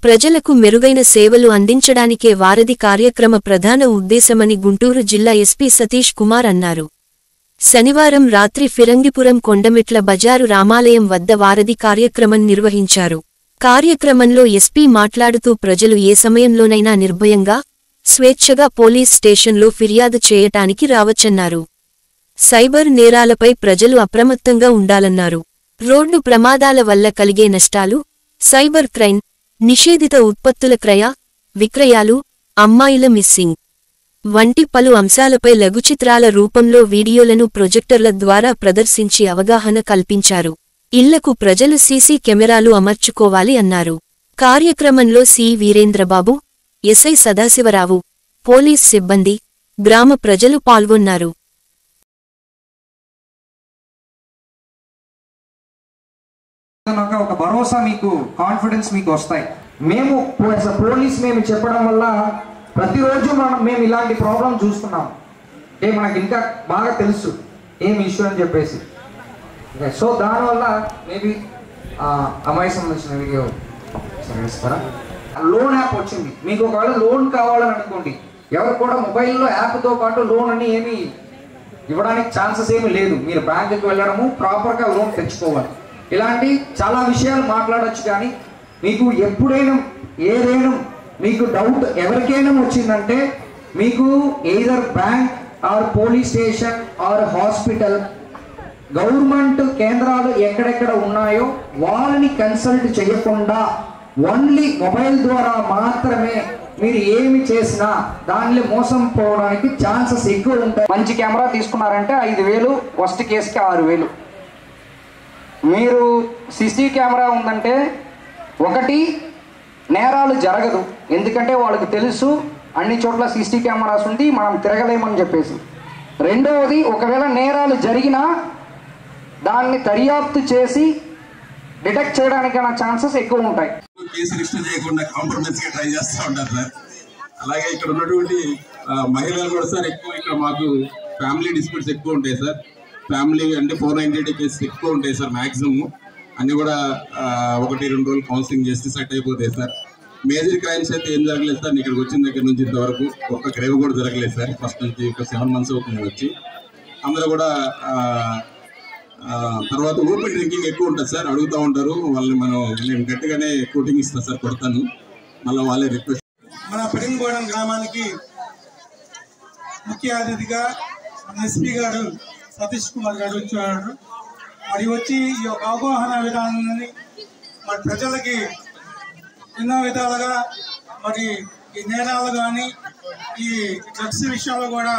ప్రజలకు మెరుగైన సేవలు అందించడానికే వారధి కార్యక్రమ ప్రధాన ఉద్దేశమని గుంటూరు జిల్లా ఎస్పీ సతీష్ కుమార్ అన్నారు. శనివారం రాత్రి ఫిరంగిపురం కొండమెట్ల బజారు రామాలయం వద్ద వారధి కార్యక్రమం నిర్వహించారు. కార్యక్రమంలో ఎస్పీ మాట్లాడుతూ ప్రజలు ఏ సమయంలోనైనా నిర్భయంగా, స్వేచ్ఛగా పోలీస్ స్టేషన్లో ఫిర్యాదు చేయటానికి రావచ్చన్నారు. సైబర్ నేరాలపై ప్రజలు అప్రమత్తంగా ఉండాలన్నారు. రోడ్డు ప్రమాదాల వల్ల కలిగే నష్టాలు, సైబర్ క్రైమ్, నిషేధిత ఉత్పత్తుల విక్రయాలు, అమ్మాయిల మిస్సింగ్ వంటి పలు అంశాలపై లఘుచిత్రాల రూపంలో వీడియోలను ప్రొజెక్టర్ల ద్వారా ప్రదర్శించి అవగాహన కల్పించారు. ఇళ్లకు ప్రజలు సీసీ కెమెరాలు అమర్చుకోవాలి అన్నారు. కార్యక్రమంలో సి వీరేంద్రబాబు, ఎస్ఐ సదాశివరావు, పోలీస్ సిబ్బంది, గ్రామ ప్రజలు పాల్గొన్నారు. ఒక భరోసా మీకు, కాన్ఫిడెన్స్ మీకు వస్తాయి. మేము పోలీస్ చెప్పడం వల్ల ప్రతిరోజు మేము ఇలాంటి ప్రాబ్లం చూస్తున్నాం. మనకి ఇంకా బాగా తెలుసు ఏం ఇష్యూ అని చెప్పేసి. సో దానివల్ల మేబీ అమ్మాయి సంబంధించినవి ఇస్తారా. లోన్ యాప్ వచ్చింది. మీకు ఒకవేళ లోన్ కావాలని అనుకోండి, ఎవరు కూడా మొబైల్లో యాప్తో పాటు లోన్ అని ఏమి ఇవ్వడానికి ఛాన్సెస్ ఏమీ లేదు. మీరు బ్యాంకుకి వెళ్ళడము, ప్రాపర్గా లోన్ తెచ్చుకోవాలి. ఇలాంటి చాలా విషయాలు మాట్లాడచ్చు. కానీ మీకు ఎప్పుడైనా ఏదైనా మీకు డౌట్ ఎవరికైనా వచ్చిందంటే మీకు either bank or police station or hospital, government కేంద్రాలు ఎక్కడెక్కడ ఉన్నాయో వాళ్ళని కన్సల్ట్ చేయకుండా ఓన్లీ మొబైల్ ద్వారా మాత్రమే మీరు ఏమి చేసినా దానిలో మోసం పోవడానికి ఛాన్సెస్ ఎక్కువ ఉంటాయి. మంచి కెమెరా తీసుకున్నారంటే 5,000, వర్స్ట్ కేసుకి 6,000. మీరు సీసీ కెమెరా ఉందంటే ఒకటి నేరాలు జరగదు, ఎందుకంటే వాళ్ళకి తెలుసు అన్ని చోట్ల సీసీ కెమెరాస్ ఉంది, మనం తిరగలేమని చెప్పేసి. రెండవది, ఒకవేళ నేరాలు జరిగినా దాన్ని దర్యాప్తు చేసి డిటెక్ట్ చేయడానికైనా ఛాన్సెస్ ఎక్కువ ఉంటాయి. కేసు రిజిస్టర్ చేయకుండా కాంప్రమైజ్గా ట్రై చేస్తూ ఉంటారు సార్. అలాగే ఇక్కడ ఉన్నటువంటి మహిళలు కూడా సార్ ఎక్కువ ఇక్కడ మాకు ఫ్యామిలీ డిస్ప్యూట్స్ ఎక్కువ ఉంటాయి సార్. ఫ్యామిలీ అంటే 498 కేసెస్ ఎక్కువ ఉంటాయి సార్. మ్యాక్సిమం అన్నీ కూడా 1-2 రోజులు కౌన్సిలింగ్ చేస్తే సెట్ అయిపోతాయి సార్. మేజర్ క్రైమ్స్ అయితే ఏం జరగలేదు సార్. ఇక్కడికి వచ్చిన దగ్గర నుంచి ఇంతవరకు ఒక్క క్రైమ్ కూడా జరగలేదు సార్. ఫస్ట్ నుంచి ఒక 7 months అవుతుంది వచ్చి. అందరూ కూడా తర్వాత ఓపెన్ డ్రింకింగ్ ఎక్కువ ఉంటుంది సార్. అడుగుతూ ఉంటారు వాళ్ళని. నేను గట్టిగానే కోటింగ్ ఇస్తాను సార్, కొడతాను. మళ్ళీ వాళ్ళే రిక్వెస్ట్. మన పెరింగోడం గ్రామానికి ముఖ్య అతిథిగా ఎస్పీ గారు సతీష్ కుమార్ గారు వచ్చారు. మరి వచ్చి ఈ యొక్క అవగాహన విధానాన్ని మరి ప్రజలకి ఎన్నో విధాలుగా మరి ఈ నేరాలు కానీ ఈ డ్రగ్స్ విషయాల్లో కూడా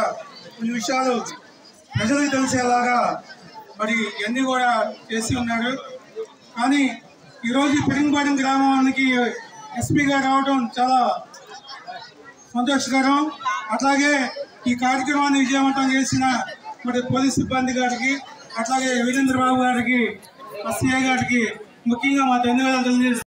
కొన్ని విషయాలు ప్రజలకు తెలిసేలాగా మరి ఇవన్నీ కూడా చేసి ఉన్నారు. కానీ ఈరోజు పెరింగపాడెం గ్రామానికి ఎస్పీ గారు రావడం చాలా సంతోషకరం. అట్లాగే ఈ కార్యక్రమాన్ని విజయవంతం చేసిన మరి పోలీస్ సిబ్బంది గారికి, అట్లాగే వీరేంద్రబాబు గారికి, ఎస్ఐ గారికి ముఖ్యంగా మా ధన్యవాదాలు తెలియజేస్తున్నాను.